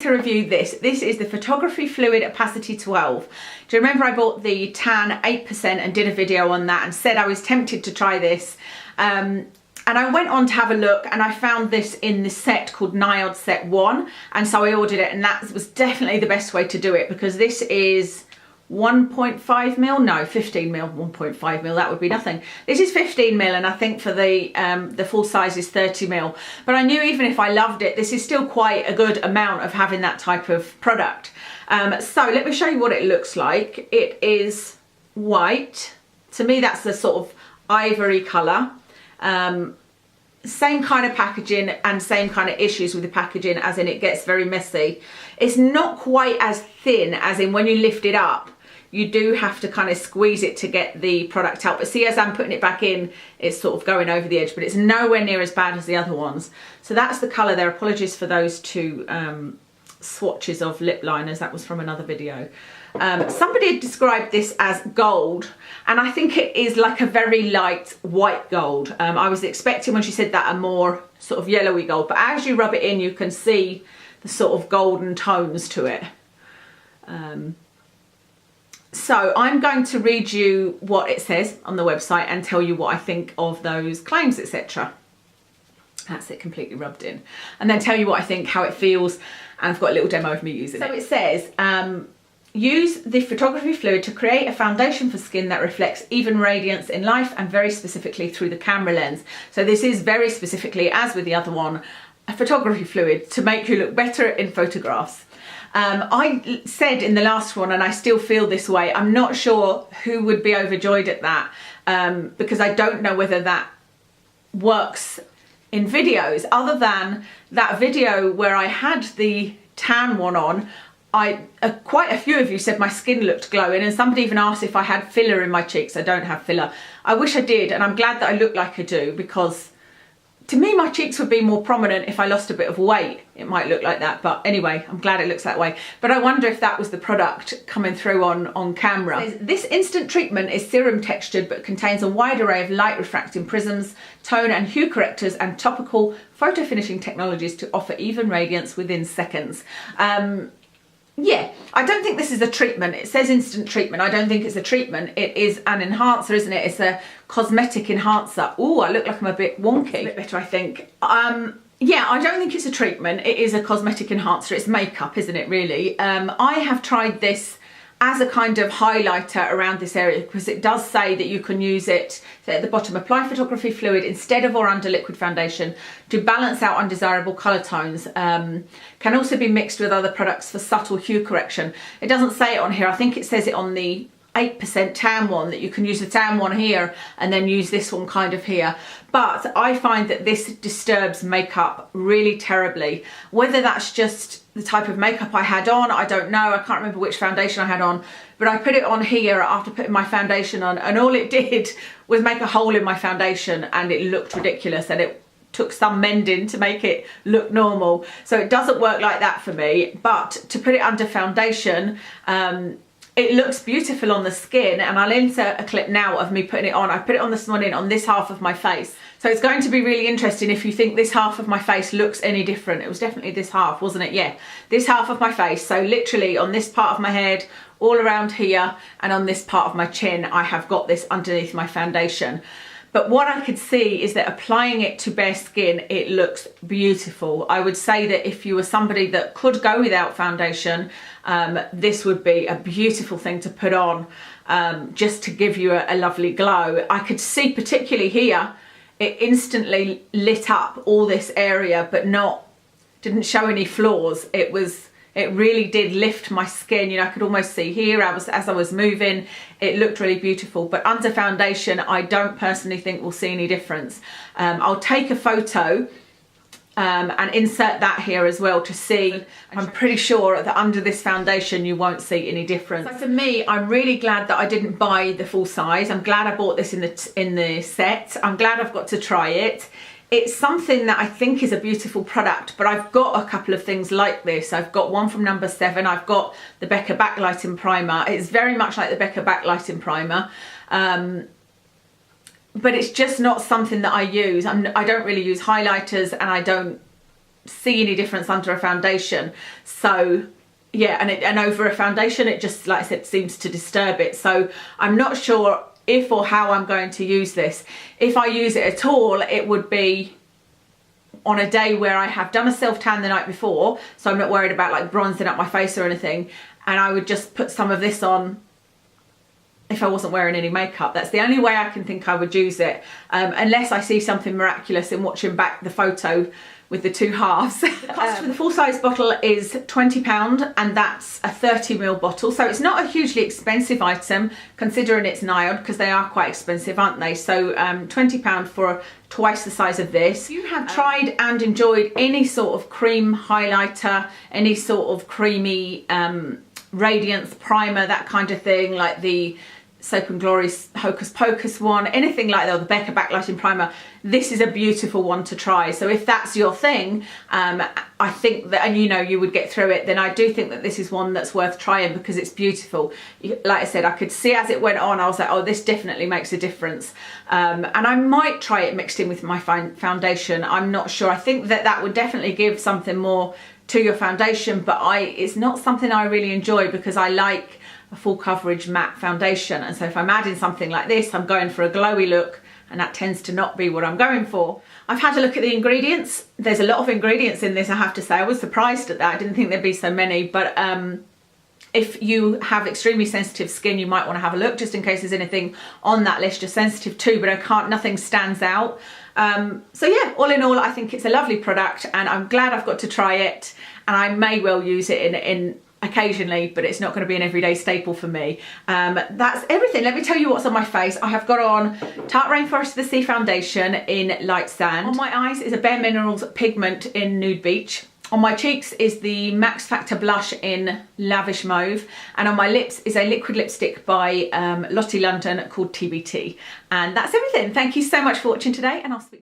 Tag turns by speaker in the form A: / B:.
A: to review this. This is the Photography Fluid Opacity 12. Do you remember I bought the tan 8% and did a video on that and said I was tempted to try this? And I went on to have a look and I found this in the set called Niod Set 1. And so I ordered it, and that was definitely the best way to do it, because this is 1.5 mil, no, 15 mil, 1.5 mil, that would be nothing. This is 15 mil, and I think for the full size is 30 mil. But I knew even if I loved it, this is still quite a good amount of having that type of product. So let me show you what it looks like. It is white. To me, that's the sort of ivory colour. Same kind of packaging and same kind of issues with the packaging, as in it gets very messy. It's not quite as thin, as in when you lift it up, you do have to kind of squeeze it to get the product out. But see, as I'm putting it back in, it's sort of going over the edge, but it's nowhere near as bad as the other ones. So that's the colour there. Apologies for those two swatches of lip liners. That was from another video. Somebody had described this as gold, and I think it is like a very light white gold. I was expecting, when she said that, a more sort of yellowy gold, but as you rub it in, you can see the sort of golden tones to it. So I'm going to read you what it says on the website and tell you what I think of those claims, etc. That's it, completely rubbed in. And then tell you what I think, how it feels, and I've got a little demo of me using it. So it says, use the photography fluid to create a foundation for skin that reflects even radiance in life, and very specifically through the camera lens. So this is very specifically, as with the other one, a photography fluid to make you look better in photographs. I said in the last one, and I still feel this way, I'm not sure who would be overjoyed at that, because I don't know whether that works in videos. Other than that video where I had the tan one on, quite a few of you said my skin looked glowing, and somebody even asked if I had filler in my cheeks. I don't have filler. I wish I did, and I'm glad that I look like I do, because to me my cheeks would be more prominent if I lost a bit of weight. It might look like that, but anyway, I'm glad it looks that way. But I wonder if that was the product coming through on camera. This instant treatment is serum textured but contains a wide array of light refracting prisms, tone and hue correctors, and topical photo finishing technologies to offer even radiance within seconds. Yeah, I don't think this is a treatment. It says instant treatment. I don't think it's a treatment. It is an enhancer, isn't it? It's a cosmetic enhancer. Oh, I look like I'm a bit wonky. It's a bit better, I think. Yeah, I don't think it's a treatment. It is a cosmetic enhancer. It's makeup, isn't it, really? I have tried this as a kind of highlighter around this area, because it does say that you can use it, so at the bottom, apply photography fluid instead of or under liquid foundation to balance out undesirable colour tones. Can also be mixed with other products for subtle hue correction. It doesn't say it on here. I think it says it on the 8% tan one, that you can use the tan one here and then use this one kind of here. But I find that this disturbs makeup really terribly. Whether that's just the type of makeup I had on, I don't know. I can't remember which foundation I had on, but I put it on here after putting my foundation on, and all it did was make a hole in my foundation, and it looked ridiculous, and it took some mending to make it look normal. So it doesn't work like that for me. But to put it under foundation, it looks beautiful on the skin, and I'll insert a clip now of me putting it on. I put it on this morning on this half of my face. So it's going to be really interesting if you think this half of my face looks any different. It was definitely this half, wasn't it? Yeah, this half of my face. So literally on this part of my head, all around here, and on this part of my chin, I have got this underneath my foundation. But what I could see is that applying it to bare skin, it looks beautiful. I would say that if you were somebody that could go without foundation, this would be a beautiful thing to put on, just to give you a lovely glow. I could see particularly here, it instantly lit up all this area, but didn't show any flaws. It really did lift my skin. You know, I could almost see here, as I was moving, it looked really beautiful. But under foundation, I don't personally think we'll see any difference. I'll take a photo and insert that here as well to see. I'm pretty sure that under this foundation you won't see any difference. So for me, I'm really glad that I didn't buy the full size. I'm glad I bought this in the set. I'm glad I've got to try it. It's something that I think is a beautiful product, but I've got a couple of things like this. I've got one from number 7. I've got the Becca Backlighting Primer. It's very much like the Becca Backlighting Primer. But it's just not something that I use. I don't really use highlighters, and I don't see any difference under a foundation. So yeah, and over a foundation, it just, like I said, seems to disturb it. So I'm not sure if or how I'm going to use this. If I use it at all, it would be on a day where I have done a self-tan the night before, so I'm not worried about like bronzing up my face or anything, and I would just put some of this on if I wasn't wearing any makeup. That's the only way I can think I would use it, unless I see something miraculous in watching back the photo with the two halves. The cost for the full-size bottle is £20, and that's a 30ml bottle, so it's not a hugely expensive item considering it's Niod, because they are quite expensive, aren't they? So £20 for twice the size of this. If you have tried and enjoyed any sort of cream highlighter, any sort of creamy Radiance primer, that kind of thing, like the Soap and Glory's Hocus Pocus one, anything like that, or the Becca Backlighting primer, this is a beautiful one to try. So if that's your thing, I think that, and you know you would get through it, then I do think that this is one that's worth trying because it's beautiful. Like I said, I could see as it went on, I was like, oh, this definitely makes a difference. And I might try it mixed in with my foundation. I'm not sure. I think that that would definitely give something more to your foundation, but it's not something I really enjoy because I like a full coverage matte foundation, and so if I'm adding something like this, I'm going for a glowy look, and that tends to not be what I'm going for. I've had a look at the ingredients. There's a lot of ingredients in this, I have to say. I was surprised at that. I didn't think there'd be so many, but if you have extremely sensitive skin, you might want to have a look just in case there's anything on that list you're sensitive to, but nothing stands out. So yeah, all in all, I think it's a lovely product, and I'm glad I've got to try it, and I may well use it in occasionally, but it's not going to be an everyday staple for me. That's everything. Let me tell you what's on my face. I have got on Tarte Rainforest The Sea foundation in light sand. On my eyes is a Bare Minerals pigment in nude beach. On my cheeks is the Max Factor blush in lavish mauve, and on my lips is a liquid lipstick by Lottie London called TBT. And that's everything. Thank you so much for watching today, and I'll speak